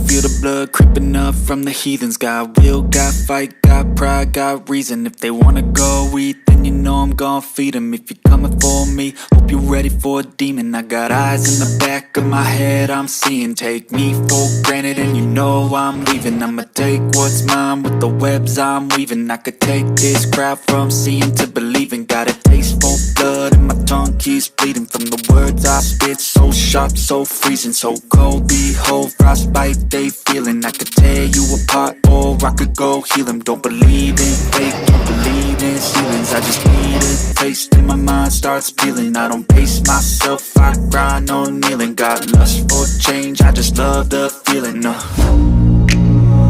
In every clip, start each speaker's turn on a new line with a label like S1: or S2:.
S1: feel the blood creeping up from the heathens. Got will, got fight, got pride, got reason. If they wanna go eat, then you know I'm gon' feed them. If you're coming for me, hope you're ready for a demon. I got eyes in the back of my head, I'm seeing. Take me for granted and you know I'm leaving. I'ma take what's mine with the webs I'm weaving. I could take this crowd from seeing to believing. Got a taste for blood and my tongue keeps bleeding from the words I spit. So sharp, so freezing, so cold. Behold, frostbite they feeling. I could tear you apart or I could go heal them. Don't believe in fate, don't believe in ceilings. I just need a taste and my mind starts peeling. I don't pace myself, I grind on kneeling. Got lust for change, I just love the feeling.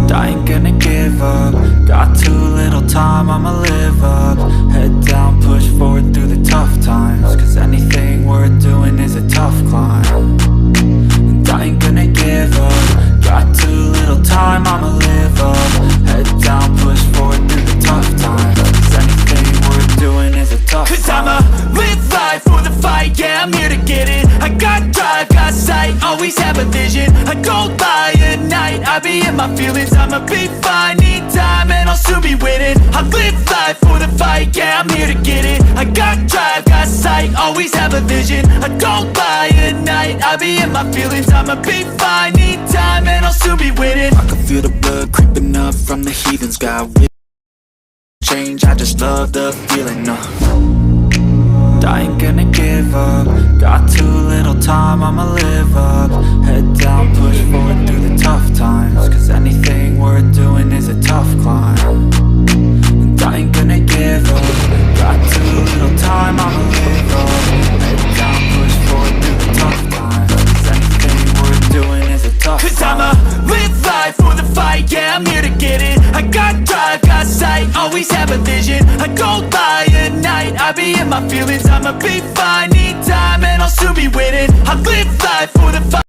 S1: I ain't gonna give up. Got too little time, I'ma live up. Head down, push forward through the tough times. Cause anything worth doing is a tough climb. And I ain't gonna give up. Got too little time, I'ma live up. Head down, push forward through the tough times. Cause anything worth doing is a tough climb. Cause I'ma live life for the fight, yeah, I'm here to get it. I got drive, got sight, always have a vision. I go by at night, I be in my feelings. I'ma be fine, need time, and I'll soon be winning. I live life for the fight, yeah, I'm here to get it. I got drive, got sight, always have a vision. I go by at night, I be in my feelings. I'ma be fine, need time, and I'll soon be winning. I can feel the blood creeping up from the heathens. Got will, change, I just love the feeling. I ain't gonna give up. Got too little time, I'ma live up. Head down, push forward through the tough times. Cause anything worth doing is a tough climb. And I ain't gonna give up. Got too little time, I'ma live up. Head down, push forward through the tough times. Cause anything worth doing is a tough climb. Cause I'ma live life for the fight, yeah, I'm here to get it. I got drive, got sight, always have a vision. I go by at night, I be in my feelings. I'ma be fine, need time, and I'll soon be winning. I live life for the fight.